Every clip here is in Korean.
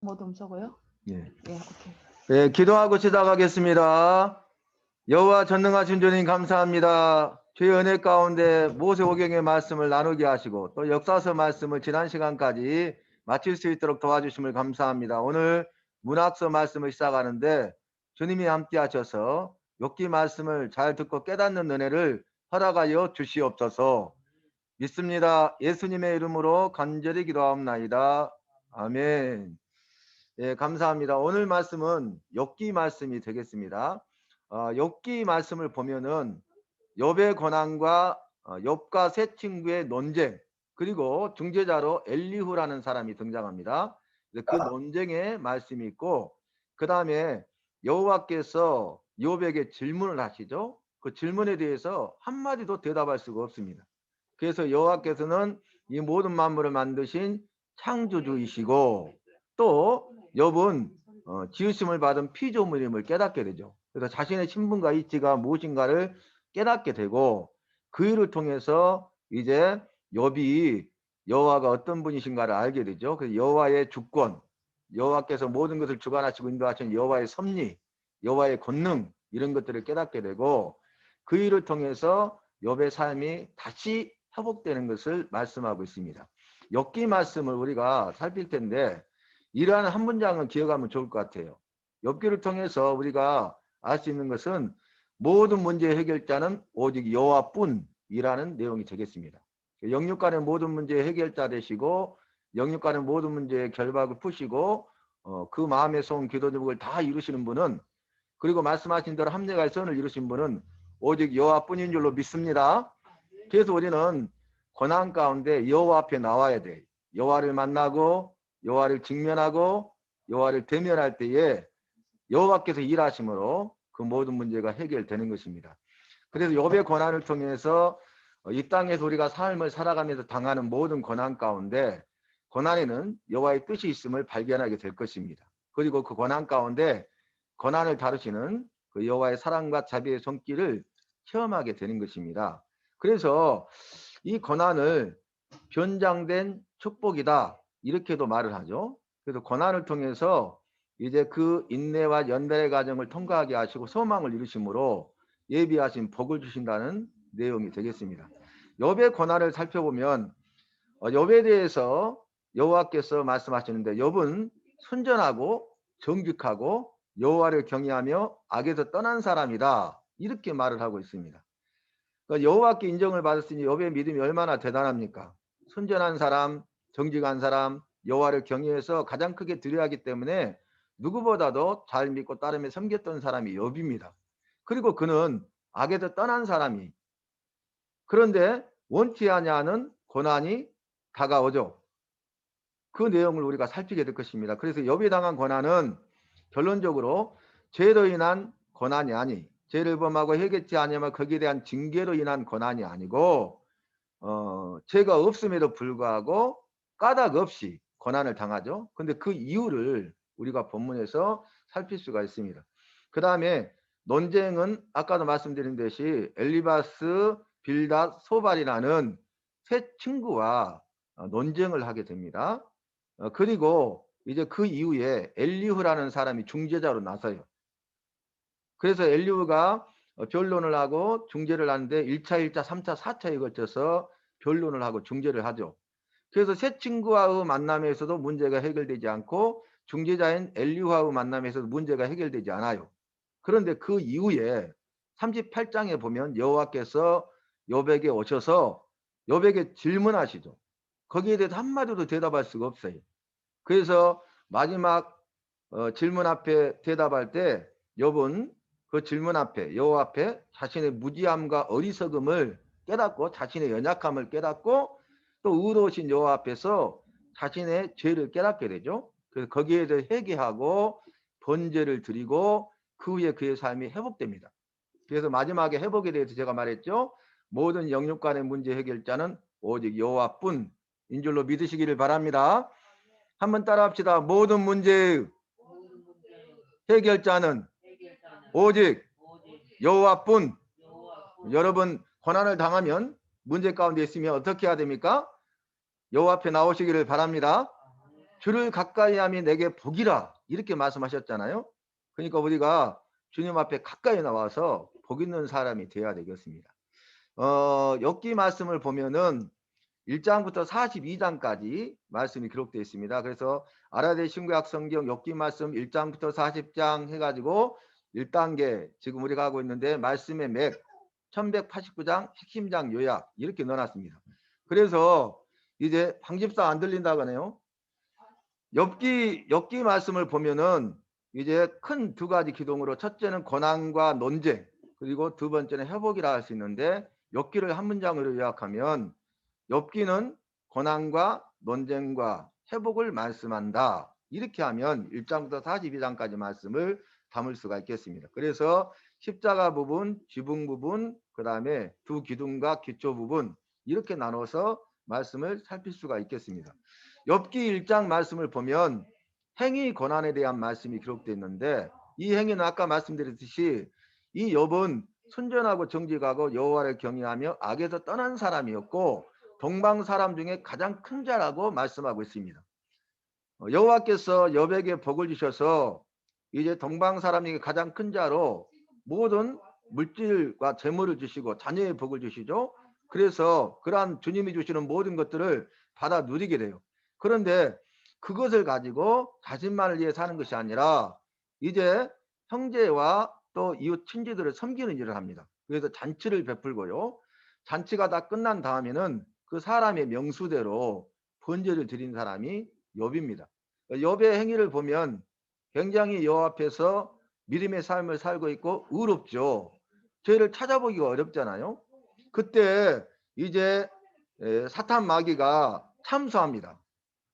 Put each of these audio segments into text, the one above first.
모둠서고요. 예. 예, 오케이. 예, 기도하고 시작하겠습니다. 여호와 전능하신 주님 감사합니다. 주의 은혜 가운데 모세오경의 말씀을 나누게 하시고 또 역사서 말씀을 지난 시간까지 마칠 수 있도록 도와주심을 감사합니다. 오늘 문학서 말씀을 시작하는데 주님이 함께 하셔서 욥기 말씀을 잘 듣고 깨닫는 은혜를 허락하여 주시옵소서. 믿습니다. 예수님의 이름으로 간절히 기도하옵나이다. 아멘. 예, 감사합니다. 오늘 말씀은 욥기 말씀이 되겠습니다. 욥기 말씀을 보면은 욥의 고난과 욥과 세 친구의 논쟁, 그리고 중재자로 엘리후라는 사람이 등장합니다. 그 논쟁의 말씀이 있고, 그 다음에 여호와께서 욥에게 질문을 하시죠. 그 질문에 대해서 한마디도 대답할 수가 없습니다. 그래서 여호와께서는 이 모든 만물을 만드신 창조주이시고 또 욥은 지으심을 받은 피조물임을 깨닫게 되죠. 그래서 자신의 신분과 이치가 무엇인가를 깨닫게 되고 그 일을 통해서 이제 욥이 여호와가 어떤 분이신가를 알게 되죠. 그래서 여호와의 주권, 여호와께서 모든 것을 주관하시고 인도하시는 여호와의 섭리, 여호와의 권능 이런 것들을 깨닫게 되고 그 일을 통해서 욥의 삶이 다시 회복되는 것을 말씀하고 있습니다. 욥기 말씀을 우리가 살필 텐데 이러한 한 문장은 기억하면 좋을 것 같아요. 욥기를 통해서 우리가 알 수 있는 것은 모든 문제의 해결자는 오직 여호와뿐이라는 내용이 되겠습니다. 영육간의 모든 문제의 해결자 되시고 영육간의 모든 문제의 결박을 푸시고 그 마음에 쏜 기도 제목을 다 이루시는 분은, 그리고 말씀하신 대로 합력할 선을 이루신 분은 오직 여호와뿐인 줄로 믿습니다. 그래서 우리는 고난 가운데 여호와 앞에 나와야 돼. 여호와를 만나고 여호와를 직면하고 여호와를 대면할 때에 여호와께서 일하심으로 그 모든 문제가 해결되는 것입니다. 그래서 욥의 고난을 통해서 이 땅에서 우리가 삶을 살아가면서 당하는 모든 고난 가운데 고난에는 여호와의 뜻이 있음을 발견하게 될 것입니다. 그리고 그 고난 가운데 고난을 다루시는 그 여호와의 사랑과 자비의 손길을 체험하게 되는 것입니다. 그래서 이 고난을 변장된 축복이다 이렇게도 말을 하죠. 그래서 고난을 통해서 이제 그 인내와 연단의 과정을 통과하게 하시고 소망을 이루심으로 예비하신 복을 주신다는 내용이 되겠습니다. 욥의 고난을 살펴보면 욥에 대해서 여호와께서 말씀하시는데 욥은 순전하고 정직하고 여호와를 경외하며 악에서 떠난 사람이다 이렇게 말을 하고 있습니다. 그러니까 여호와께 인정을 받았으니 욥의 믿음이 얼마나 대단합니까? 순전한 사람, 정직한 사람, 여호와를 경외해서 가장 크게 드려야 하기 때문에 누구보다도 잘 믿고 따르며 섬겼던 사람이 욥입니다. 그리고 그는 악에서 떠난 사람이, 그런데 원치 아니하는 고난이 다가오죠. 그 내용을 우리가 살피게 될 것입니다. 그래서 욥이 당한 고난은 결론적으로 죄로 인한 고난이 아니, 죄를 범하고 해결치 아니하면 거기에 대한 징계로 인한 고난이 아니고 죄가 없음에도 불구하고 까닭 없이 고난을 당하죠. 근데 그 이유를 우리가 본문에서 살필 수가 있습니다. 그 다음에 논쟁은 아까도 말씀드린 듯이 엘리바스, 빌닷, 소발이라는 세 친구와 논쟁을 하게 됩니다. 그리고 이제 그 이후에 엘리후라는 사람이 중재자로 나서요. 그래서 엘리후가 변론을 하고 중재를 하는데 1차, 2차, 3차, 4차에 걸쳐서 변론을 하고 중재를 하죠. 그래서 세 친구와의 만남에서도 문제가 해결되지 않고 중재자인 엘리후와의 만남에서도 문제가 해결되지 않아요. 그런데 그 이후에 38장에 보면 여호와께서 욥에게 오셔서 욥에게 질문하시죠. 거기에 대해서 한마디도 대답할 수가 없어요. 그래서 마지막 질문 앞에 대답할 때 욥은 그 질문 앞에 여호와 앞에 자신의 무지함과 어리석음을 깨닫고 자신의 연약함을 깨닫고 또 의로우신 여호와 앞에서 자신의 죄를 깨닫게 되죠. 그래서 거기에 대해 회개하고 번제를 드리고 그 후에 그의 삶이 회복됩니다. 그래서 마지막에 회복에 대해서 제가 말했죠. 모든 영육간의 문제 해결자는 오직 여호와뿐인 줄로 믿으시기를 바랍니다. 한번 따라합시다. 모든 문제의 해결자는 오직 여호와뿐. 여러분 고난을 당하면 문제 가운데 있으면 어떻게 해야 됩니까? 여호와 앞에 나오시기를 바랍니다. 주를 가까이 함이 내게 복이라 이렇게 말씀하셨잖아요. 그러니까 우리가 주님 앞에 가까이 나와서 복 있는 사람이 되어야 되겠습니다. 욥기 말씀을 보면은 1장부터 42장까지 말씀이 기록되어 있습니다. 그래서 아라데 신구약 성경 욥기 말씀 1장부터 40장 해가지고 1단계 지금 우리가 하고 있는데 말씀의 맥 1189장 핵심장 요약 이렇게 넣어놨습니다. 그래서 이제 방집사 안 들린다고 하네요. 욥기 말씀을 보면은 이제 큰 두 가지 기둥으로 첫째는 고난과 논쟁 그리고 두 번째는 회복이라 할 수 있는데 욥기를 한 문장으로 요약하면 욥기는 고난과 논쟁과 회복을 말씀한다. 이렇게 하면 1장부터 42장까지 말씀을 담을 수가 있겠습니다. 그래서 십자가 부분, 지붕 부분, 그 다음에 두 기둥과 기초 부분 이렇게 나눠서 말씀을 살필 수가 있겠습니다. 욥기 1장 말씀을 보면 행위 고난에 대한 말씀이 기록되어 있는데 이 행위는 아까 말씀드렸듯이 이 욥은 순전하고 정직하고 여호와를 경외하며 악에서 떠난 사람이었고 동방 사람 중에 가장 큰 자라고 말씀하고 있습니다. 여호와께서 욥에게 복을 주셔서 이제 동방 사람 중에 가장 큰 자로 모든 물질과 재물을 주시고 자녀의 복을 주시죠. 그래서 그러한 주님이 주시는 모든 것들을 받아 누리게 돼요. 그런데 그것을 가지고 자신만을 위해 사는 것이 아니라 이제 형제와 또 이웃 친지들을 섬기는 일을 합니다. 그래서 잔치를 베풀고요. 잔치가 다 끝난 다음에는 그 사람의 명수대로 번제를 드린 사람이 욥입니다. 욥의 행위를 보면 굉장히 여호와 앞에서 믿음의 삶을 살고 있고 의롭죠. 죄를 찾아보기가 어렵잖아요. 그때 이제 사탄 마귀가 참소합니다.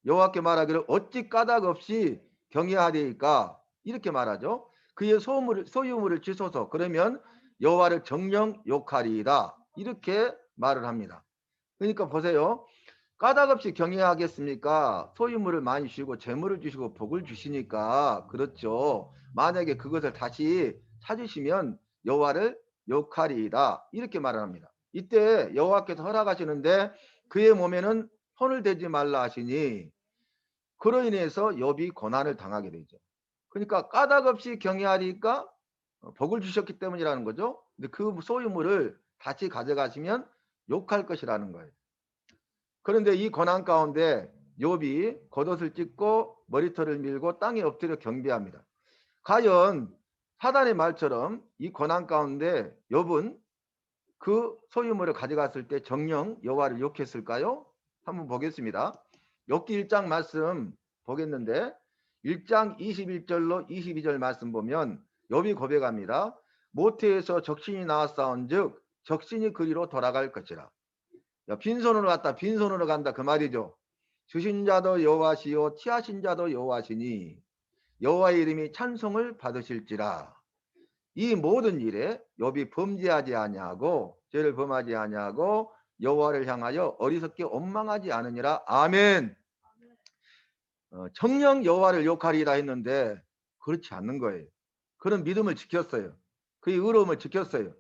여호와께 말하기를 어찌 까닭 없이 경외하리이까 이렇게 말하죠. 그의 소유물을 주소서 그러면 여호와를 정령 욕하리이다 이렇게 말을 합니다. 그러니까 보세요. 까닭 없이 경외하겠습니까? 소유물을 많이 주시고 재물을 주시고 복을 주시니까 그렇죠. 만약에 그것을 다시 찾으시면 여호와를 욕하리이다 이렇게 말을 합니다. 이때 여호와께서 허락하시는데 그의 몸에는 손을 대지 말라 하시니 그로 인해서 욥이 고난을 당하게 되죠. 그러니까 까닭 없이 경외하리니까 복을 주셨기 때문이라는 거죠. 근데 그 소유물을 다시 가져가시면 욕할 것이라는 거예요. 그런데 이 고난 가운데 욥이 겉옷을 찢고 머리털을 밀고 땅에 엎드려 경배합니다. 과연 사단의 말처럼 이 고난 가운데 욥은 그 소유물을 가져갔을 때 정령 여호와를 욕했을까요? 한번 보겠습니다. 욥기 1장 말씀 보겠는데 1장 21절로 22절 말씀 보면 욥이 고백합니다. 모태에서 적신이 나왔사온즉 적신이 그리로 돌아갈 것이라. 빈손으로 갔다 빈손으로 간다 그 말이죠. 주신 자도 여호와시요 취하신 자도 여호와시니 여호와의 이름이 찬송을 받으실지라. 이 모든 일에 욥이 범죄하지 아니하고 죄를 범하지 아니하고 여호와를 향하여 어리석게 원망하지 않으니라. 아멘. 정령 여호와를 욕하리라 했는데 그렇지 않는 거예요. 그런 믿음을 지켰어요. 그의 의로움을 지켰어요.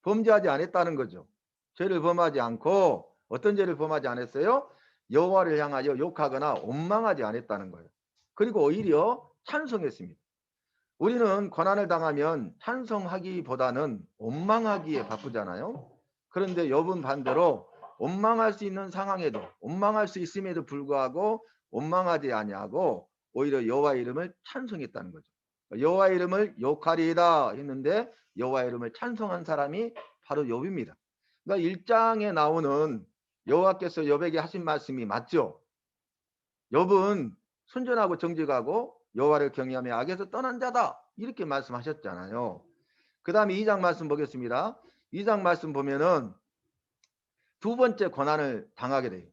범죄하지 않았다는 거죠. 죄를 범하지 않고 어떤 죄를 범하지 않았어요? 여호와를 향하여 욕하거나 원망하지 않았다는 거예요. 그리고 오히려 찬송했습니다. 우리는 고난을 당하면 찬송하기보다는 원망하기에 바쁘잖아요. 그런데 욥은 반대로 원망할 수 있는 상황에도 원망할 수 있음에도 불구하고 원망하지 아니하고 오히려 여호와의 이름을 찬송했다는 거죠. 여호와의 이름을 욕하리이다 했는데 여호와의 이름을 찬송한 사람이 바로 욥입니다. 그러니까 1장에 나오는 여호와께서 욥에게 하신 말씀이 맞죠. 욥은 순전하고 정직하고 여호와를 경외하며 악에서 떠난 자다 이렇게 말씀하셨잖아요. 그 다음에 2장 말씀 보겠습니다. 2장 말씀 보면은 두 번째 고난을 당하게 돼요.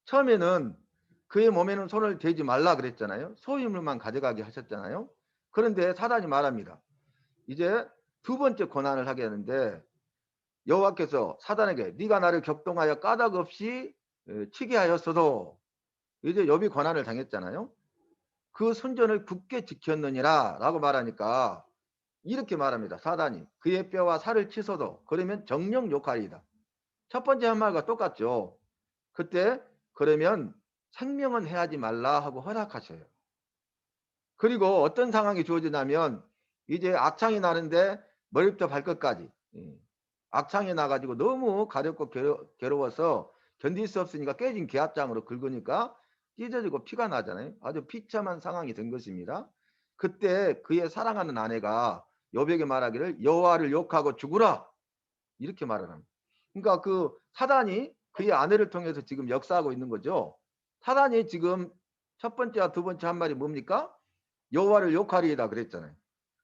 처음에는 그의 몸에는 손을 대지 말라 그랬잖아요. 소유물만 가져가게 하셨잖아요. 그런데 사단이 말합니다. 이제 두 번째 고난을 하게 하는데 여호와께서 사단에게 네가 나를 격동하여 까닭 없이 치게 하였어도 이제 욥이 고난을 당했잖아요. 그 순전을 굳게 지켰느니라 라고 말하니까 이렇게 말합니다. 사단이 그의 뼈와 살을 치소도 그러면 정령 욕하리이다. 첫 번째 한 말과 똑같죠. 그때 그러면 생명은 해하지 말라 하고 허락하셔요. 그리고 어떤 상황이 주어지냐면 이제 악창이 나는데 머리부터 발끝까지 악창이 나가지고 너무 가렵고 괴로워서 견딜 수 없으니까 깨진 기압장으로 긁으니까 찢어지고 피가 나잖아요. 아주 비참한 상황이 된 것입니다. 그때 그의 사랑하는 아내가 욥에게 말하기를 여호와를 욕하고 죽으라 이렇게 말을 합니다. 그러니까 그 사단이 그의 아내를 통해서 지금 역사하고 있는 거죠. 사단이 지금 첫 번째와 두 번째 한 말이 뭡니까? 여호와를 욕하리이다 그랬잖아요.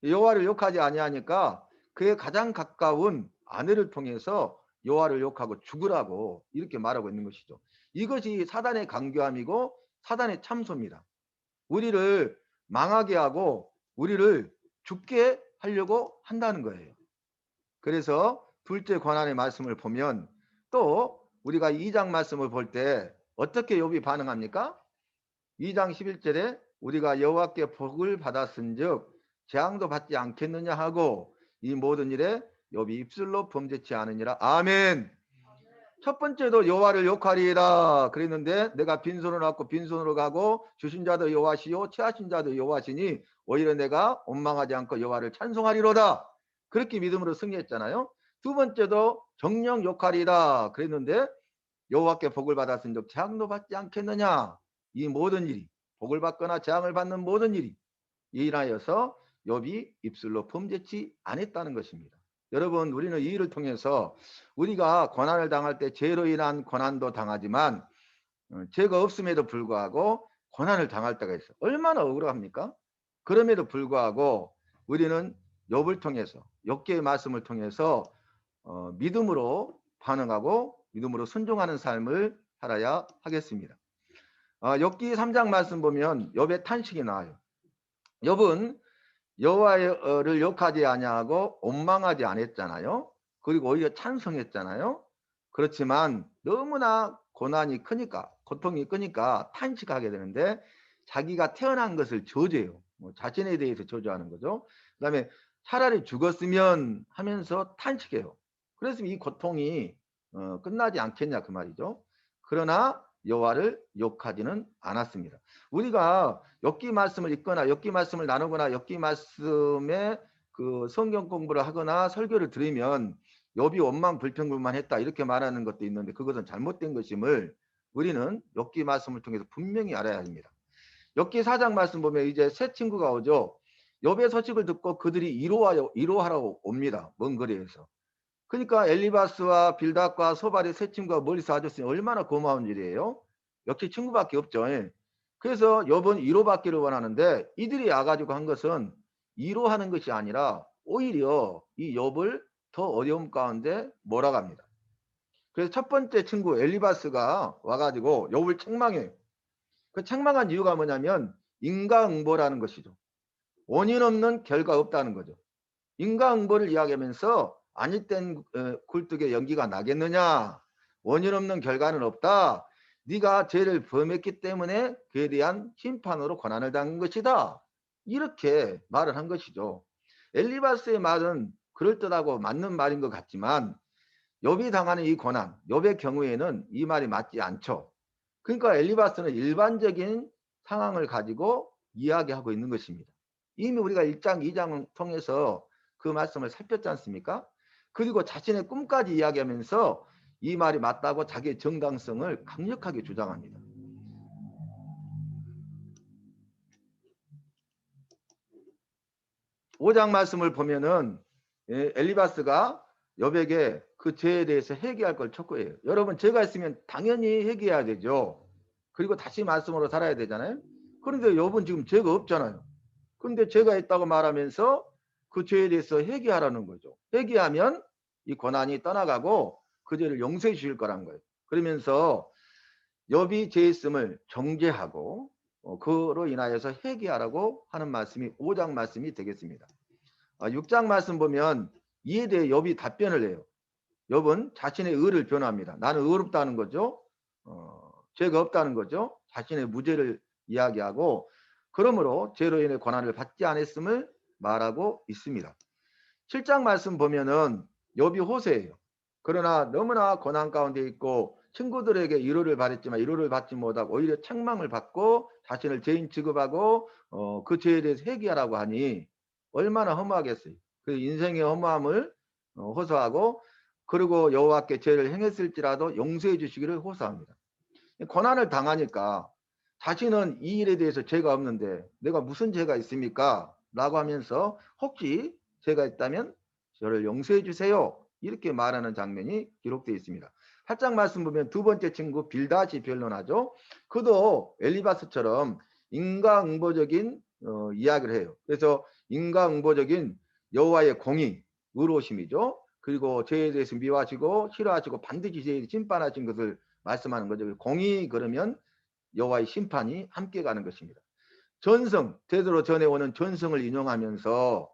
여호와를 욕하지 아니하니까 그의 가장 가까운 아내를 통해서 여호와를 욕하고 죽으라고 이렇게 말하고 있는 것이죠. 이것이 사단의 강교함이고 사단의 참소입니다. 우리를 망하게 하고 우리를 죽게 하려고 한다는 거예요. 그래서 둘째 권한의 말씀을 보면 또 우리가 2장 말씀을 볼 때 어떻게 욥이 반응합니까? 2장 11절에 우리가 여호와께 복을 받았은즉 재앙도 받지 않겠느냐 하고 이 모든 일에 욥이 입술로 범죄치 않으니라. 아멘. 첫 번째도 여호와를 욕하리이다 그랬는데 내가 빈손으로 왔고 빈손으로 가고 주신 자도 여호와시요 취하신 자도 여호와시니 오히려 내가 원망하지 않고 여호와를 찬송하리로다. 그렇게 믿음으로 승리했잖아요. 두 번째도 정령 욕하리이다 그랬는데 여호와께 복을 받았은즉 재앙도 받지 않겠느냐. 이 모든 일이 복을 받거나 재앙을 받는 모든 일이 인하여서 욥이 입술로 범죄치 않았다는 것입니다. 여러분 우리는 이 일을 통해서 우리가 고난을 당할 때 죄로 인한 고난도 당하지만 죄가 없음에도 불구하고 고난을 당할 때가 있어요. 얼마나 억울합니까? 그럼에도 불구하고 우리는 욥을 통해서 욥기의 말씀을 통해서 믿음으로 반응하고 믿음으로 순종하는 삶을 살아야 하겠습니다. 욥기 3장 말씀 보면 욥의 탄식이 나와요. 욥은 여호와를 욕하지 아니하고 원망하지 않았잖아요. 그리고 오히려 찬송했잖아요. 그렇지만 너무나 고난이 크니까 고통이 크니까 탄식하게 되는데 자기가 태어난 것을 저주해요. 자신에 대해서 저주하는 거죠. 그 다음에 차라리 죽었으면 하면서 탄식해요. 그래서 이 고통이 끝나지 않겠냐 그 말이죠. 그러나 여호와를 욕하지는 않았습니다. 우리가 욥기 말씀을 읽거나 욥기 말씀을 나누거나 욥기 말씀에 그 성경 공부를 하거나 설교를 들으면 욥이 원망 불평불만했다 이렇게 말하는 것도 있는데 그것은 잘못된 것임을 우리는 욥기 말씀을 통해서 분명히 알아야 합니다. 욥기 4장 말씀 보면 이제 새 친구가 오죠. 욥의 소식을 듣고 그들이 이로하러 옵니다. 먼 거리에서. 그러니까 엘리바스와 빌닷과 소발의 새 친구가 멀리서 와줬으니 얼마나 고마운 일이에요. 역시 친구밖에 없죠. 그래서 욥은 위로받기를 원하는데 이들이 와가지고 한 것은 위로하는 것이 아니라 오히려 이 욥을 더 어려움 가운데 몰아갑니다. 그래서 첫 번째 친구 엘리바스가 와가지고 욥을 책망해요. 그 책망한 이유가 뭐냐면 인과응보라는 것이죠. 원인 없는 결과 없다는 거죠. 인과응보를 이야기하면서 아니 땐 굴뚝에 연기가 나겠느냐. 원인 없는 결과는 없다. 네가 죄를 범했기 때문에 그에 대한 심판으로 고난을 당한 것이다. 이렇게 말을 한 것이죠. 엘리바스의 말은 그럴듯하고 맞는 말인 것 같지만 욥이 당하는 이 고난, 욥의 경우에는 이 말이 맞지 않죠. 그러니까 엘리바스는 일반적인 상황을 가지고 이야기하고 있는 것입니다. 이미 우리가 1장, 2장을 통해서 그 말씀을 살폈지 않습니까? 그리고 자신의 꿈까지 이야기하면서 이 말이 맞다고 자기의 정당성을 강력하게 주장합니다. (5장) 말씀을 보면은 엘리바스가 욥에게 그 죄에 대해서 회개할 걸 촉구해요. 여러분 죄가 있으면 당연히 회개해야 되죠. 그리고 다시 말씀으로 살아야 되잖아요. 그런데 욥은 지금 죄가 없잖아요. 그런데 죄가 있다고 말하면서 그 죄에 대해서 회개하라는 거죠. 회개하면 이 고난이 떠나가고 그 죄를 용서해 주실 거란 거예요. 그러면서 욥이 죄 있음을 정죄하고 그로 인하여서 회개하라고 하는 말씀이 5장 말씀이 되겠습니다. 6장 말씀 보면 이에 대해 욥이 답변을 해요. 욥은 자신의 의를 변호합니다. 나는 의롭다는 거죠. 죄가 없다는 거죠. 자신의 무죄를 이야기하고 그러므로 죄로 인해 고난을 받지 않았음을 말하고 있습니다. 7장 말씀 보면은 욥이 호세예요. 그러나 너무나 고난 가운데 있고 친구들에게 위로를 받았지만 위로를 받지 못하고 오히려 책망을 받고 자신을 죄인 취급하고 그 죄에 대해서 회개하라고 하니 얼마나 허무하겠어요. 그 인생의 허무함을 호소하고 그리고 여호와께 죄를 행했을지라도 용서해 주시기를 호소합니다. 고난을 당하니까 자신은 이 일에 대해서 죄가 없는데 내가 무슨 죄가 있습니까? 라고 하면서 혹시 죄가 있다면 저를 용서해 주세요. 이렇게 말하는 장면이 기록되어 있습니다. 8장 말씀 보면 두 번째 친구 빌닷이 변론하죠. 그도 엘리바스처럼 인과응보적인 이야기를 해요. 그래서 인과응보적인 여호와의 공의, 의로우심이죠. 그리고 죄에 대해서 미워하시고 싫어하시고 반드시 죄에 심판하신 것을 말씀하는 거죠. 공의 그러면 여호와의 심판이 함께 가는 것입니다. 전성, 제대로 전해오는 전성을 인용하면서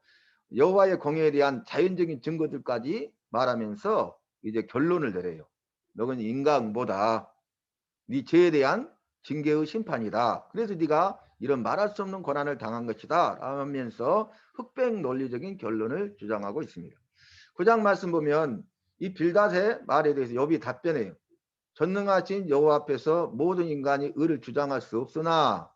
여호와의 공의에 대한 자연적인 증거들까지 말하면서 이제 결론을 내려요. 너는 인과응보다. 네 죄에 대한 징계의 심판이다. 그래서 네가 이런 말할 수 없는 고난을 당한 것이다 하면서 흑백 논리적인 결론을 주장하고 있습니다. 9장 말씀 보면 이 빌닷의 말에 대해서 욥이 답변해요. 전능하신 여호와 앞에서 모든 인간이 의를 주장할 수 없으나,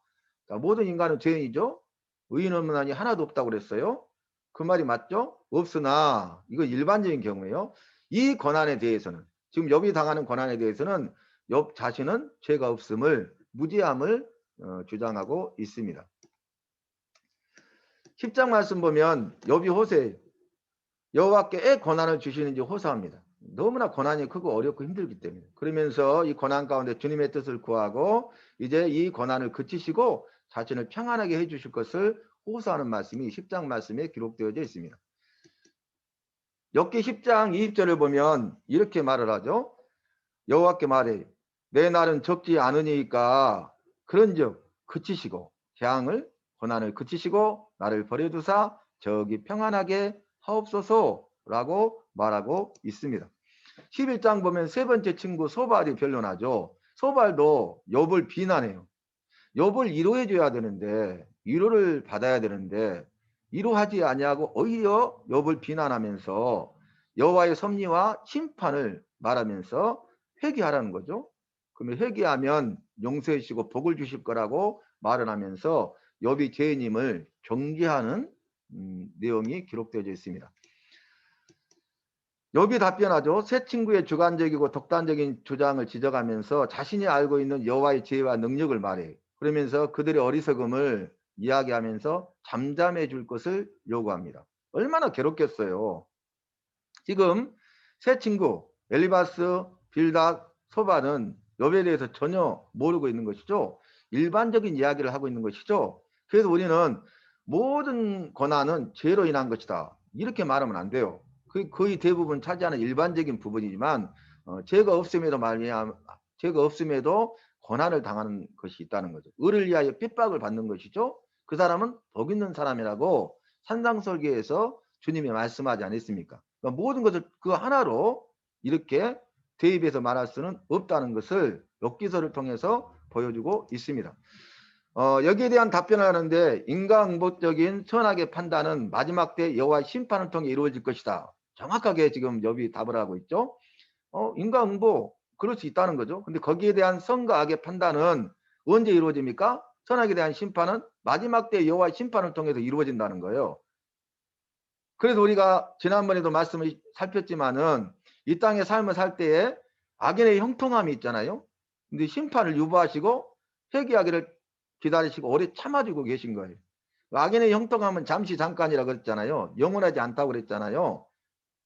그러니까 모든 인간은 죄인이죠. 의인 없는 한이 하나도 없다고 그랬어요. 그 말이 맞죠? 없으나 이거 일반적인 경우에요. 이 고난에 대해서는 지금 욥이 당하는 고난에 대해서는 욥 자신은 죄가 없음을 무죄함을 주장하고 있습니다. 10장 말씀 보면 욥이 호세예요. 여호와께 고난을 주시는지 호소합니다. 너무나 고난이 크고 어렵고 힘들기 때문에. 그러면서 이 고난 가운데 주님의 뜻을 구하고 이제 이 고난을 그치시고 자신을 평안하게 해주실 것을 호소하는 말씀이 10장 말씀에 기록되어져 있습니다. 욥기 10장 20절을 보면 이렇게 말을 하죠. 여호와께 말해 내 날은 적지 않으니까 그런즉 그치시고 재앙을 고난을 그치시고 나를 버려두사 저기 평안하게 하옵소서라고 말하고 있습니다. 11장 보면 세 번째 친구 소발이 변론하죠. 소발도 욥을 비난해요. 욥을 위로해 줘야 되는데 위로를 받아야 되는데 위로하지 아니하고 오히려 욥을 비난하면서 여호와의 섭리와 심판을 말하면서 회개하라는 거죠. 그러면 회개하면 용서해 주시고 복을 주실 거라고 말을 하면서 욥이 죄인임을 경계하는 내용이 기록되어 있습니다. 욥이 답변하죠. 새 친구의 주관적이고 독단적인 주장을 지적하면서 자신이 알고 있는 여호와의 지혜와 능력을 말해요. 그러면서 그들의 어리석음을 이야기하면서 잠잠해 줄 것을 요구합니다. 얼마나 괴롭겠어요. 지금 새 친구 엘리바스, 빌닷, 소바는 욥에 대해서 전혀 모르고 있는 것이죠. 일반적인 이야기를 하고 있는 것이죠. 그래서 우리는 모든 고난은 죄로 인한 것이다. 이렇게 말하면 안 돼요. 거의 대부분 차지하는 일반적인 부분이지만 죄가 없음에도 죄가 없음에도 고난을 당하는 것이 있다는 거죠. 의를 위하여 핍박을 받는 것이죠. 그 사람은 복 있는 사람이라고 산상설계에서 주님이 말씀하지 않았습니까? 그러니까 모든 것을 그 하나로 이렇게 대입해서 말할 수는 없다는 것을 욥기서를 통해서 보여주고 있습니다. 여기에 대한 답변을 하는데 인과응보적인 선악의 판단은 마지막 때 여호와의 심판을 통해 이루어질 것이다. 정확하게 지금 욥이 답을 하고 있죠. 인과응보 그럴 수 있다는 거죠. 근데 거기에 대한 선과 악의 판단은 언제 이루어집니까? 선악에 대한 심판은 마지막 때 여호와의 심판을 통해서 이루어진다는 거예요. 그래서 우리가 지난번에도 말씀을 살폈지만은 이 땅의 삶을 살 때에 악인의 형통함이 있잖아요. 근데 심판을 유보하시고 회개하기를 기다리시고 오래 참아주고 계신 거예요. 악인의 형통함은 잠시 잠깐이라 그랬잖아요. 영원하지 않다고 그랬잖아요.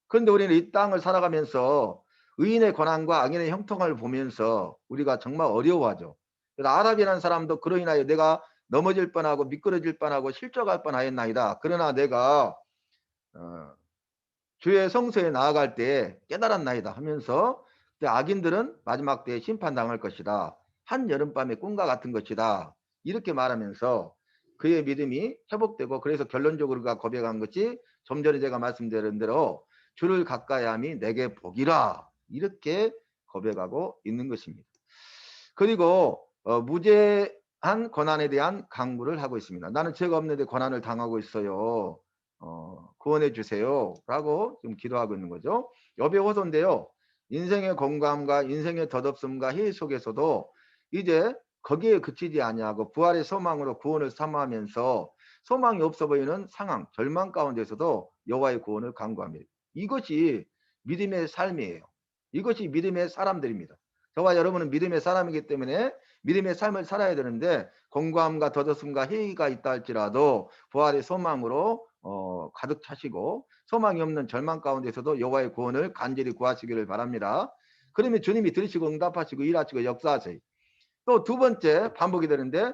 그런데 우리는 이 땅을 살아가면서 의인의 고난과 악인의 형통함을 보면서 우리가 정말 어려워하죠. 그래서 아랍이라는 사람도 그로 인하여 내가 넘어질 뻔하고 미끄러질 뻔하고 실족할 뻔하였나이다. 그러나 내가 주의 성소에 나아갈 때 깨달았나이다 하면서 악인들은 마지막 때에 심판당할 것이다. 한 여름밤의 꿈과 같은 것이다. 이렇게 말하면서 그의 믿음이 회복되고 그래서 결론적으로 그가 고백한 것이 좀 전에 제가 말씀드린 대로 주를 가까이함이 내게 복이라 이렇게 고백하고 있는 것입니다. 그리고 무죄한 고난에 대한 강구를 하고 있습니다. 나는 죄가 없는데 고난을 당하고 있어요. 구원해 주세요 라고 좀 기도하고 있는 거죠. 욥의 호소인데요. 인생의 공감과 인생의 덧없음과 해이 속에서도 이제 거기에 그치지 아니하고 부활의 소망으로 구원을 사모하면서 소망이 없어 보이는 상황, 절망 가운데서도 여호와의 구원을 간구합니다. 이것이 믿음의 삶이에요. 이것이 믿음의 사람들입니다. 저와 여러분은 믿음의 사람이기 때문에 믿음의 삶을 살아야 되는데 공감과 덧없음과 해이가 있다 할지라도 부활의 소망으로 가득 차시고 소망이 없는 절망 가운데서도 여호와의 구원을 간절히 구하시기를 바랍니다. 그러면 주님이 들으시고 응답하시고 일하시고 역사하세요. 또 두 번째 반복이 되는데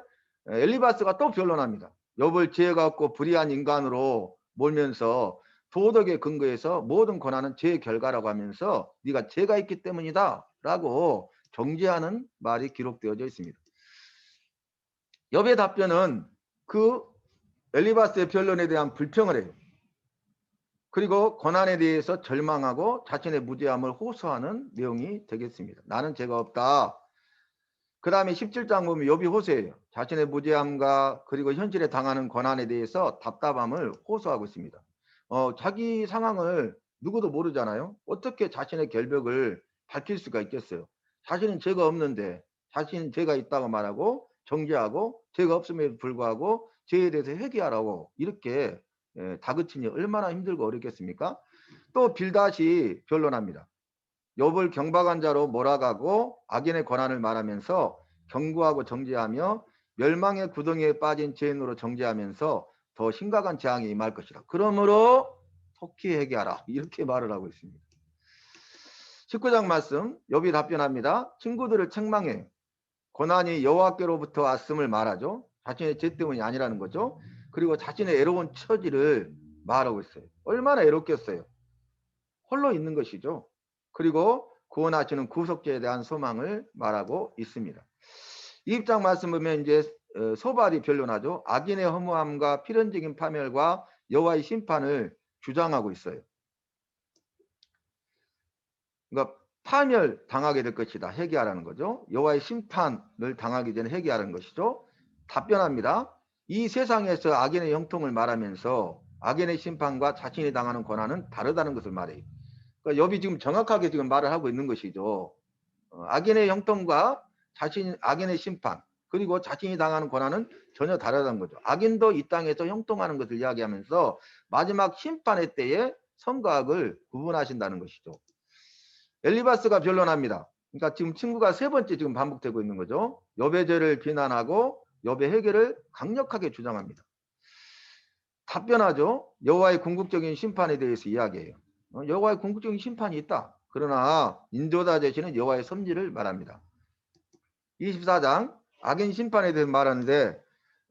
엘리바스가 또 변론합니다. 욥을 지혜가 없고 불의한 인간으로 몰면서 도덕의 근거에서 모든 고난은 죄의 결과라고 하면서 네가 죄가 있기 때문이다 라고 정죄하는 말이 기록되어져 있습니다. 욥의 답변은 그 엘리바스의 변론에 대한 불평을 해요. 그리고 고난에 대해서 절망하고 자신의 무죄함을 호소하는 내용이 되겠습니다. 나는 죄가 없다. 그 다음에 17장 보면 욥이 호소해요. 자신의 무죄함과 그리고 현실에 당하는 고난에 대해서 답답함을 호소하고 있습니다. 자기 상황을 누구도 모르잖아요. 어떻게 자신의 결벽을 밝힐 수가 있겠어요. 자신은 죄가 없는데 자신은 죄가 있다고 말하고 정죄하고 죄가 없음에도 불구하고 죄에 대해서 회개하라고 이렇게 다그치니 얼마나 힘들고 어렵겠습니까? 또 빌닷이 변론합니다. 욥을 경박한 자로 몰아가고 악인의 권한을 말하면서 경고하고 정죄하며 멸망의 구덩이에 빠진 죄인으로 정죄하면서 더 심각한 재앙이 임할 것이라. 그러므로 속히 회개하라. 이렇게 말을 하고 있습니다. 19장 말씀 욥이 답변합니다. 친구들을 책망해 고난이 여호와께로부터 왔음을 말하죠. 자신의 죄 때문이 아니라는 거죠. 그리고 자신의 애로운 처지를 말하고 있어요. 얼마나 애롭겠어요. 홀로 있는 것이죠. 그리고 구원하시는 구속자에 대한 소망을 말하고 있습니다. 이 입장 말씀 보면 이제 소발이 변론하죠. 악인의 허무함과 필연적인 파멸과 여호와의 심판을 주장하고 있어요. 그러니까 파멸 당하게 될 것이다. 회개하라는 거죠. 여호와의 심판을 당하기 전에 회개하라는 것이죠. 답변합니다. 이 세상에서 악인의 형통을 말하면서 악인의 심판과 자신이 당하는 고난은 다르다는 것을 말해요. 그러니까 욥이 지금 정확하게 지금 말을 하고 있는 것이죠. 악인의 형통과 악인의 심판 그리고 자신이 당하는 고난은 전혀 다르다는 거죠. 악인도 이 땅에서 형통하는 것을 이야기하면서 마지막 심판의 때에 선과 악을 구분하신다는 것이죠. 엘리바스가 변론합니다. 그러니까 지금 친구가 세 번째 지금 반복되고 있는 거죠. 욥의 죄를 비난하고 욥의 해결을 강력하게 주장합니다. 답변하죠. 여호와의 궁극적인 심판에 대해서 이야기해요. 여호와의 궁극적인 심판이 있다. 그러나 인도자 되시는 여호와의 섭리를 말합니다. 24장 악인 심판에 대해서 말하는데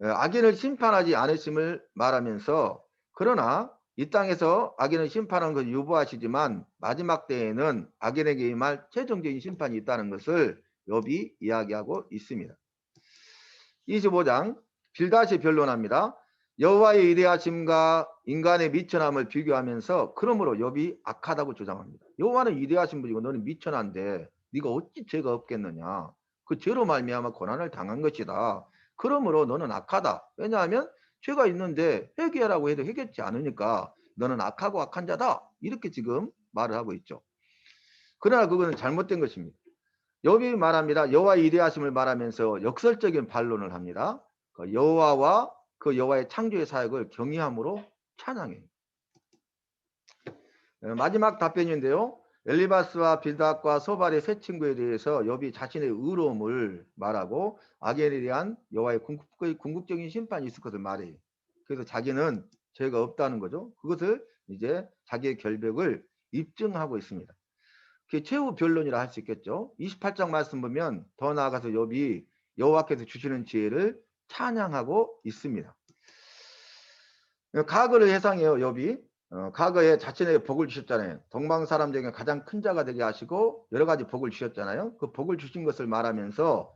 악인을 심판하지 않으심을 말하면서 그러나 이 땅에서 악인을 심판하는 것을 유보하시지만 마지막 때에는 악인에게 임할 최종적인 심판이 있다는 것을 욥이 이야기하고 있습니다. 25장 빌닷이 변론합니다. 여호와의 위대하심과 인간의 미천함을 비교하면서 그러므로 욥이 악하다고 주장합니다. 여호와는 위대하신 분이고 너는 미천한데 네가 어찌 죄가 없겠느냐. 그 죄로 말미암아 고난을 당한 것이다. 그러므로 너는 악하다. 왜냐하면 죄가 있는데 회개하라고 해도 회개치 않으니까 너는 악하고 악한 자다. 이렇게 지금 말을 하고 있죠. 그러나 그거는 잘못된 것입니다. 욥이 말합니다. 여호와의 위대하심을 말하면서 역설적인 반론을 합니다. 그 여호와와 그 여호와의 창조의 사역을 경외함으로 찬양해요. 마지막 답변인데요. 엘리바스와 빌닷과 소발의 세 친구에 대해서 욥이 자신의 의로움을 말하고 악인에 대한 여호와의 궁극적인 심판이 있을 것을 말해요. 그래서 자기는 죄가 없다는 거죠. 그것을 이제 자기의 결백을 입증하고 있습니다. 그게 최후 변론이라 할 수 있겠죠. 28장 말씀 보면 더 나아가서 욥이 여호와께서 주시는 지혜를 찬양하고 있습니다. 과거를 회상해요. 욥이 과거에 자신에게 복을 주셨잖아요. 동방 사람 중에 가장 큰 자가 되게 하시고 여러 가지 복을 주셨잖아요. 그 복을 주신 것을 말하면서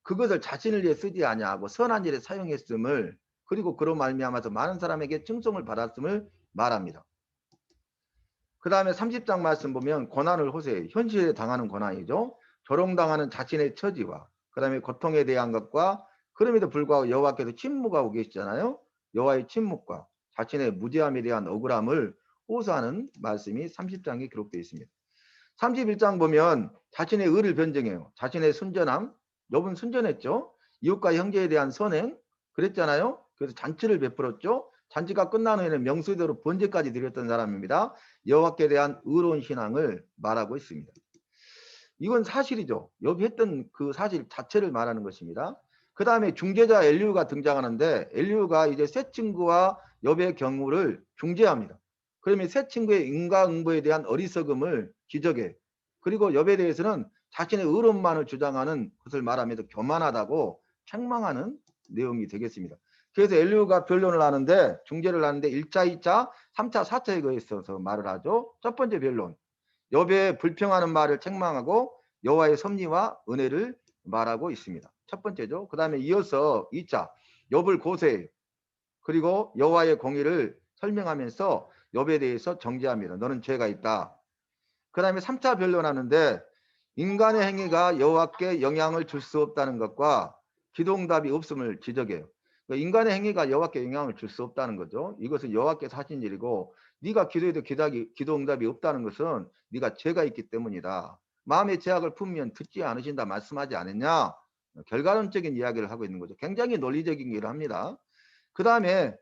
그것을 자신을 위해 쓰지 아니하고 선한 일에 사용했음을 그리고 그로 말미암아서 많은 사람에게 칭송을 받았음을 말합니다. 그 다음에 30장 말씀 보면 고난을 호소해요. 현실에 당하는 고난이죠. 조롱당하는 자신의 처지와 그 다음에 고통에 대한 것과 그럼에도 불구하고 여호와께서 침묵하고 계시잖아요. 여호와의 침묵과 자신의 무죄함에 대한 억울함을 호소하는 말씀이 30장에 기록되어 있습니다. 31장 보면 자신의 의를 변증해요. 자신의 순전함, 욥은 순전했죠. 이웃과 형제에 대한 선행 그랬잖아요. 그래서 잔치를 베풀었죠. 잔치가 끝난 후에는 명수대로 번제까지 드렸던 사람입니다. 여호와께 대한 의로운 신앙을 말하고 있습니다. 이건 사실이죠. 욥이 했던 그 사실 자체를 말하는 것입니다. 그 다음에 중재자 엘리후가 등장하는데 엘리후가 이제 새 친구와 욥의 경우를 중재합니다. 그러면 새 친구의 인과응보에 대한 어리석음을 지적해. 그리고 욥에 대해서는 자신의 의로움만을 주장하는 것을 말하면서 교만하다고 책망하는 내용이 되겠습니다. 그래서 엘리후가 변론을 하는데 중재를 하는데 1차, 2차, 3차, 4차에 거해서 말을 하죠. 첫 번째 변론. 욥의 불평하는 말을 책망하고 여호와의 섭리와 은혜를 말하고 있습니다. 첫 번째죠. 그 다음에 이어서 2차 욥을 고소해요. 그리고 여호와의 공의를 설명하면서 욥에 대해서 정죄합니다. 너는 죄가 있다. 그 다음에 3차 변론하는데 인간의 행위가 여호와께 영향을 줄 수 없다는 것과 기도응답이 없음을 지적해요. 인간의 행위가 여호와께 영향을 줄 수 없다는 거죠. 이것은 여호와께서 하신 일이고 네가 기도해도 기도응답이 없다는 것은 네가 죄가 있기 때문이다. 마음의 죄악을 품으면 듣지 않으신다 말씀하지 않았냐. 결과론적인 이야기를 하고 있는 거죠. 굉장히 논리적인 일을 합니다. 그 다음에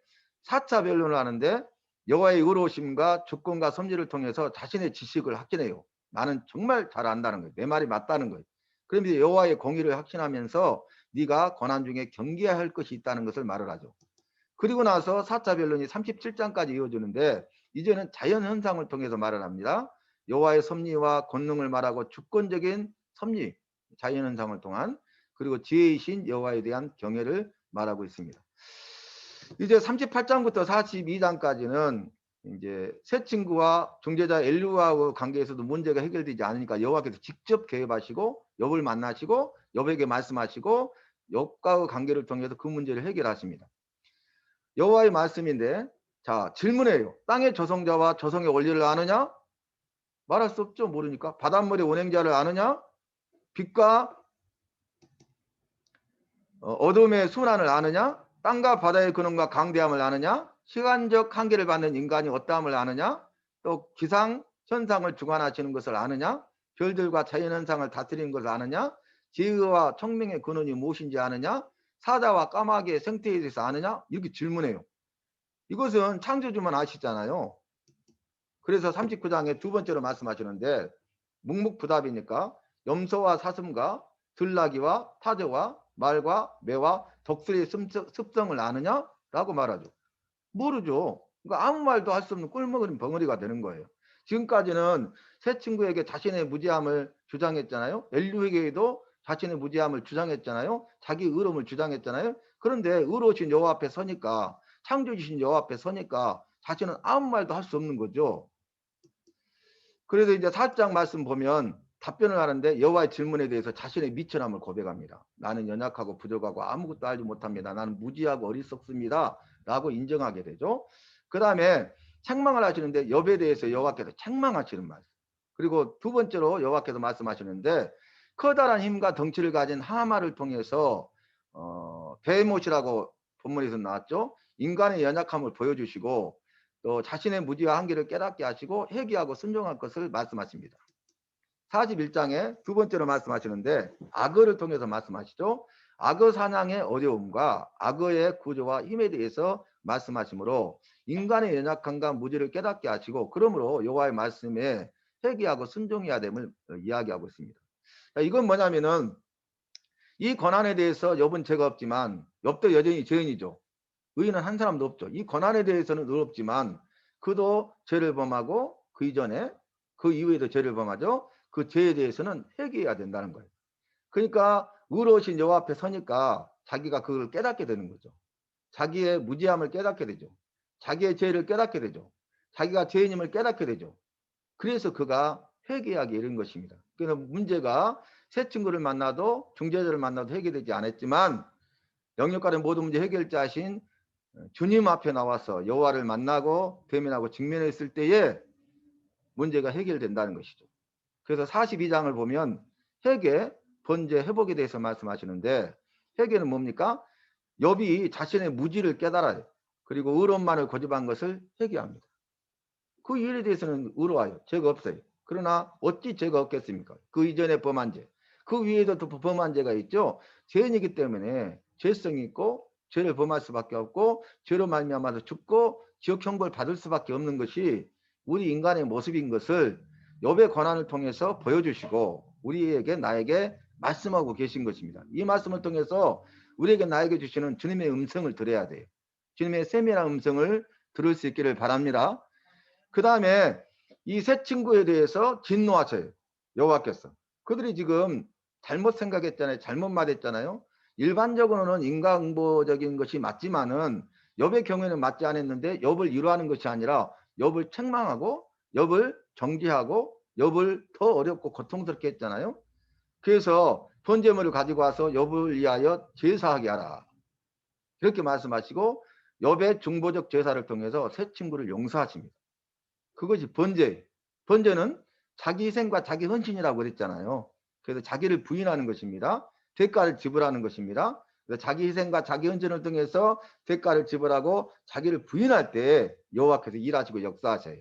4차 변론을 하는데 여호와의 의로우심과 주권과 섭리를 통해서 자신의 지식을 확신해요. 나는 정말 잘 안다는 거예요. 내 말이 맞다는 거예요. 그러면서 여호와의 공의를 확신하면서 네가 고난 중에 경계해야 할 것이 있다는 것을 말을 하죠. 그리고 나서 4차 변론이 37장까지 이어지는데 이제는 자연현상을 통해서 말을 합니다. 여호와의 섭리와 권능을 말하고 주권적인 섭리, 자연현상을 통한 그리고 지혜이신 여호와에 대한 경외를 말하고 있습니다. 이제 38장부터 42장까지는 이제 새 친구와 중재자 엘리후하고 관계에서도 문제가 해결되지 않으니까 여호와께서 직접 개입하시고 욥을 만나시고 욥에게 말씀하시고 욥과의 관계를 통해서 그 문제를 해결하십니다. 여호와의 말씀인데 자 질문해요. 땅의 조성자와 조성의 원리를 아느냐? 말할 수 없죠. 모르니까. 바닷물의 운행자를 아느냐? 빛과 어둠의 순환을 아느냐? 땅과 바다의 근원과 강대함을 아느냐? 시간적 한계를 받는 인간이 어떠함을 아느냐? 또 기상 현상을 주관하시는 것을 아느냐? 별들과 자연현상을 다스리는 것을 아느냐? 지혜와 청명의 근원이 무엇인지 아느냐? 사자와 까마귀의 생태에 대해서 아느냐? 이렇게 질문해요. 이것은 창조주만 아시잖아요. 그래서 39장에 두 번째로 말씀하시는데 묵묵부답이니까 염소와 사슴과 들나귀와 타조와 말과 매와 독수리의 습성을 아느냐? 라고 말하죠. 모르죠. 그러니까 아무 말도 할 수 없는 꿀먹은 벙어리가 되는 거예요. 지금까지는 새 친구에게 자신의 무지함을 주장했잖아요. 엘리후에게도 자신의 무지함을 주장했잖아요. 자기 의로움을 주장했잖아요. 그런데 의로우신 여호와 앞에 서니까 창조주신 여호와 앞에 서니까 자신은 아무 말도 할 수 없는 거죠. 그래서 이제 4장 말씀 보면 답변을 하는데 여호와의 질문에 대해서 자신의 미천함을 고백합니다. 나는 연약하고 부족하고 아무것도 알지 못합니다. 나는 무지하고 어리석습니다. 라고 인정하게 되죠. 그 다음에 책망을 하시는데 욥에 대해서 여호와께서 책망하시는 말씀. 그리고 두 번째로 여호와께서 말씀하시는데 커다란 힘과 덩치를 가진 하마를 통해서 베헤못이라고 본문에서 나왔죠. 인간의 연약함을 보여주시고 또 자신의 무지와 한계를 깨닫게 하시고 회개하고 순종할 것을 말씀하십니다. 41장에 두 번째로 말씀하시는데 악어를 통해서 말씀하시죠. 악어 사냥의 어려움과 악어의 구조와 힘에 대해서 말씀하시므로 인간의 연약함과 무지를 깨닫게 하시고 그러므로 여호와의 말씀에 회개하고 순종해야 됨을 이야기하고 있습니다. 이건 뭐냐면은 이 고난에 대해서 욥은 죄가 없지만 욥도 여전히 죄인이죠. 의인은 한 사람도 없죠. 이 고난에 대해서는 의롭지만 그도 죄를 범하고 그 이전에 그 이후에도 죄를 범하죠. 그 죄에 대해서는 회개해야 된다는 거예요. 그러니까 의로우신 여호와 앞에 서니까 자기가 그걸 깨닫게 되는 거죠. 자기의 무지함을 깨닫게 되죠. 자기의 죄를 깨닫게 되죠. 자기가 죄인임을 깨닫게 되죠. 그래서 그가 회개하게 이른 것입니다. 그래서 문제가 새 친구를 만나도 중재자를 만나도 해결되지 않았지만 영역간의 모든 문제 해결자신 주님 앞에 나와서 여호와를 만나고 대면하고 직면했을 때에 문제가 해결된다는 것이죠. 그래서 42장을 보면 회개, 번제, 회복에 대해서 말씀하시는데 회개는 뭡니까? 욥이 자신의 무지를 깨달아요. 그리고 의로움만을 고집한 것을 회개합니다. 그 일에 대해서는 의로워요. 죄가 없어요. 그러나 어찌 죄가 없겠습니까? 그 이전에 범한 죄. 그 위에도 또 범한 죄가 있죠. 죄인이기 때문에 죄성이 있고 죄를 범할 수밖에 없고 죄로 말미암아서 죽고 지옥 형벌 받을 수밖에 없는 것이 우리 인간의 모습인 것을 욥의 권한을 통해서 보여주시고 우리에게 나에게 말씀하고 계신 것입니다. 이 말씀을 통해서 우리에게 나에게 주시는 주님의 음성을 들어야 돼요. 주님의 세밀한 음성을 들을 수 있기를 바랍니다. 그 다음에 이 세 친구에 대해서 진노하셔요. 여호와께서. 그들이 지금 잘못 생각했잖아요. 잘못 말했잖아요. 일반적으로는 인과응보적인 것이 맞지만은 욥의 경우에는 맞지 않았는데 욥을 위로하는 것이 아니라 욥을 책망하고 욥을 정죄하고 욥을 더 어렵고 고통스럽게 했잖아요. 그래서 번제물을 가지고 와서 욥을 위하여 제사하게 하라. 이렇게 말씀하시고 욥의 중보적 제사를 통해서 세 친구를 용서하십니다. 그것이 번제. 번제는 자기 희생과 자기 헌신이라고 그랬잖아요. 그래서 자기를 부인하는 것입니다. 대가를 지불하는 것입니다. 자기 희생과 자기 헌신을 통해서 대가를 지불하고 자기를 부인할 때 여호와께서 일하시고 역사하셔요.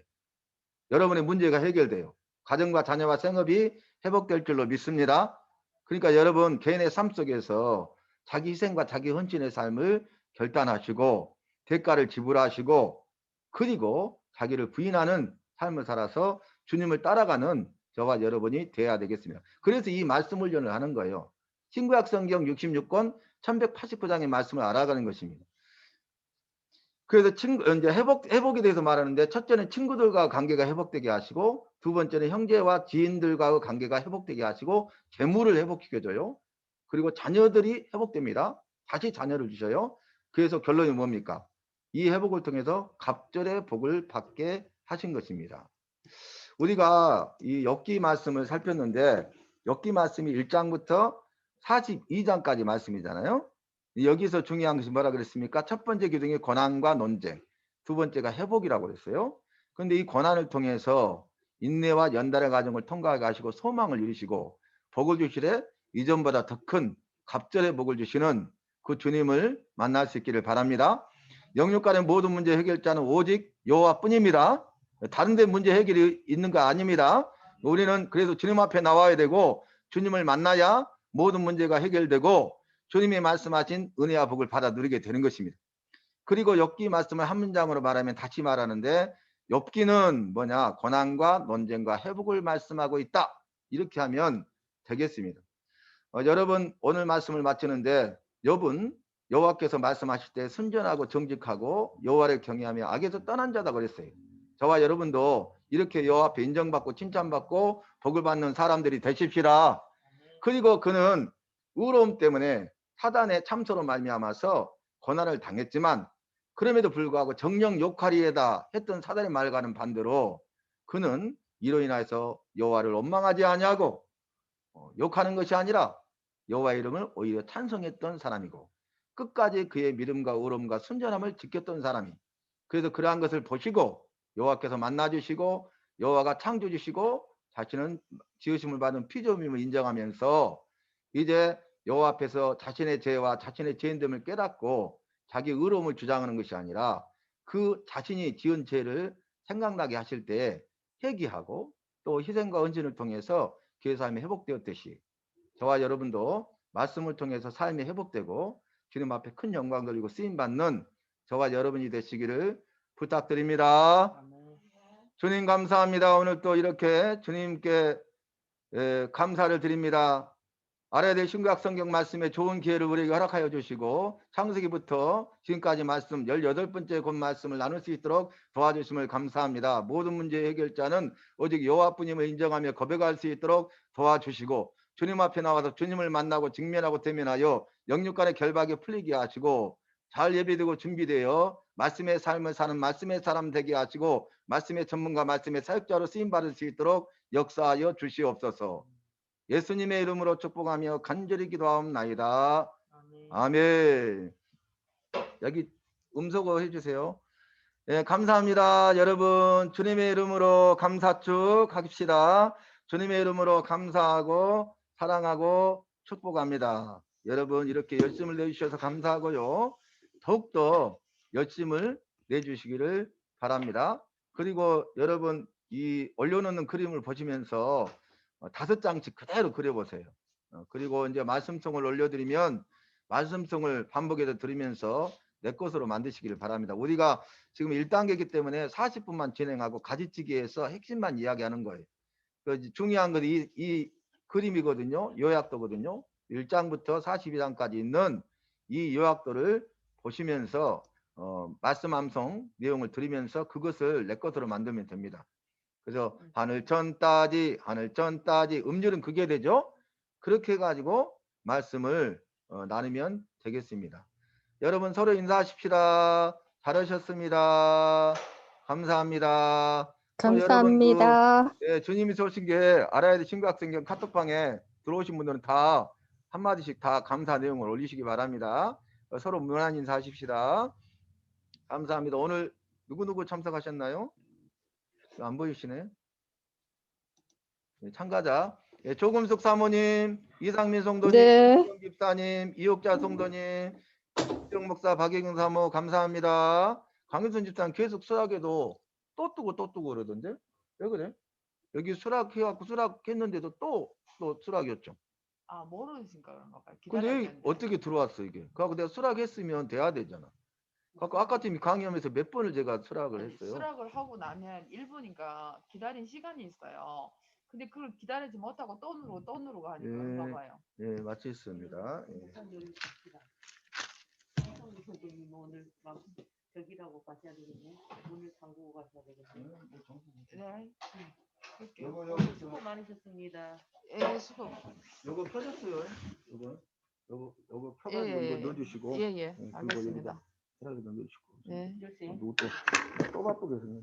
여러분의 문제가 해결돼요. 가정과 자녀와 생업이 회복될 줄로 믿습니다. 그러니까 여러분 개인의 삶 속에서 자기 희생과 자기 헌신의 삶을 결단하시고 대가를 지불하시고 그리고 자기를 부인하는 삶을 살아서 주님을 따라가는 저와 여러분이 돼야 되겠습니다. 그래서 이 말씀 훈련을 하는 거예요. 신구약 성경 66권 1189장의 말씀을 알아가는 것입니다. 그래서 이제 회복에 대해서 말하는데 첫째는 친구들과 관계가 회복되게 하시고 두 번째는 형제와 지인들과의 관계가 회복되게 하시고 재물을 회복시켜줘요. 그리고 자녀들이 회복됩니다. 다시 자녀를 주셔요. 그래서 결론이 뭡니까? 이 회복을 통해서 갑절의 복을 받게 하신 것입니다. 우리가 이 욥기 말씀을 살폈는데 욥기 말씀이 1장부터 42장까지 말씀이잖아요. 여기서 중요한 것이 뭐라 그랬습니까? 첫 번째 기둥이 고난과 논쟁, 두 번째가 회복이라고 그랬어요. 그런데 이 고난을 통해서 인내와 연달의 과정을 통과하게 하시고 소망을 이루시고 복을 주시되 이전보다 더 큰 갑절의 복을 주시는 그 주님을 만날 수 있기를 바랍니다. 영육간의 모든 문제 해결자는 오직 여호와뿐입니다. 다른 데 문제 해결이 있는 거 아닙니다. 우리는 그래서 주님 앞에 나와야 되고 주님을 만나야 모든 문제가 해결되고 주님이 말씀하신 은혜와 복을 받아 누리게 되는 것입니다. 그리고 욥기 말씀을 한 문장으로 말하면 다시 말하는데 욥기는 뭐냐? 고난과 논쟁과 회복을 말씀하고 있다. 이렇게 하면 되겠습니다. 여러분 오늘 말씀을 마치는데 욥은 여호와께서 말씀하실 때 순전하고 정직하고 여호와를 경외하며 악에서 떠난 자다 그랬어요. 저와 여러분도 이렇게 여호와 앞에 인정받고 칭찬받고 복을 받는 사람들이 되십시다. 그리고 그는 의로움 때문에 사단의 참소로 말미암아서 고난을 당했지만 그럼에도 불구하고 정령 욕하리에다 했던 사단의 말과는 반대로 그는 이로 인해서 여호와를 원망하지 아니하고 욕하는 것이 아니라 여호와의 이름을 오히려 찬송했던 사람이고 끝까지 그의 믿음과 의로움과 순전함을 지켰던 사람이 그래서 그러한 것을 보시고 여호와께서 만나주시고 여호와가 창조주시고 자신은 지으심을 받은 피조물임을 인정하면서 이제 여호와 앞에서 자신의 죄와 자신의 죄인됨을 깨닫고 자기 의로움을 주장하는 것이 아니라 그 자신이 지은 죄를 생각나게 하실 때 회개하고 또 희생과 헌신을 통해서 그의 삶이 회복되었듯이 저와 여러분도 말씀을 통해서 삶이 회복되고 주님 앞에 큰 영광 돌리고 쓰임받는 저와 여러분이 되시기를 부탁드립니다. 주님 감사합니다. 오늘 또 이렇게 주님께 감사를 드립니다. 알아야 될 신구약 성경 말씀에 좋은 기회를 우리에게 허락하여 주시고 창세기부터 지금까지 말씀 18번째 곧 말씀을 나눌 수 있도록 도와주심을 감사합니다. 모든 문제의 해결자는 오직 여호와뿐임을 인정하며 고백할 수 있도록 도와주시고 주님 앞에 나와서 주님을 만나고 직면하고 대면하여 영육간의 결박이 풀리게 하시고 잘 예비되고 준비되어 말씀의 삶을 사는 말씀의 사람 되게 하시고 말씀의 전문가 말씀의 사역자로 쓰임받을 수 있도록 역사하여 주시옵소서. 예수님의 이름으로 축복하며 간절히 기도하옵나이다. 아멘. 여기 음소거 해주세요. 예, 감사합니다. 여러분 주님의 이름으로 감사축 합시다. 주님의 이름으로 감사하고 사랑하고 축복합니다. 여러분 이렇게 열심을 내주셔서 감사하고요. 더욱더 열심을 내주시기를 바랍니다. 그리고 여러분 이 올려놓는 그림을 보시면서 5장씩 그대로 그려보세요. 그리고 이제 말씀송을 올려드리면 말씀송을 반복해서 들으면서 내 것으로 만드시기를 바랍니다. 우리가 지금 1단계이기 때문에 40분만 진행하고 가지치기에서 핵심만 이야기하는 거예요. 중요한 건 이 그림이거든요. 요약도거든요. 1장부터 42장까지 있는 이 요약도를 보시면서 말씀 암송 내용을 들으면서 그것을 내 것으로 만들면 됩니다. 그래서 하늘천 따지 하늘천 따지 음률은 그게 되죠. 그렇게 해가지고 말씀을 나누면 되겠습니다. 여러분 서로 인사하십시다. 잘하셨습니다. 감사합니다. 또 여러분 감사합니다. 주님이 오신 게 알아야 될 신구학생경 카톡방에 들어오신 분들은 다 한마디씩 다 감사 내용을 올리시기 바랍니다. 서로 문안 인사하십시다. 감사합니다. 오늘 누구누구 참석하셨나요? 안 보이시네. 참가자 조금숙 사모님, 이상민 성도님, 네. 김경 집사님, 이옥자 성도님, 이정 목사, 박예경 사모 감사합니다. 강윤선 집사님 계속 수락해도 또 뜨고 그러던데 왜 그래? 여기 수락해갖고 수락했는데도 또 수락이었죠. 아, 모르니까 그런가 봐요. 근데 기다렸는데. 어떻게 들어왔어 이게? 그래갖고 내가 수락했으면 돼야 되잖아. 그래갖고 아까 팀이 강의하면서 몇 번을 제가 수락을 아니, 했어요. 수락을 하고 나면 1분이니까 기다린 시간이 있어요. 근데 그걸 기다리지 못하고 또 누르고 하니까 그런가 봐요. 예, 마치겠습니다. 예. 선생님 오늘 막 저기라고 가셔야 되겠네. 문을 잠그고 가셔야 되겠네. 네. 그럴게요. 요거 수고 많으셨습니다. 예, 수고. 요거 펴졌어요. 요거 펴가지고 예, 이거 넣어주시고. 예, 예. 그리고 알겠습니다. 여기다 편하게 넣어주시고. 네. 글쎄. 또 바쁘게 했네.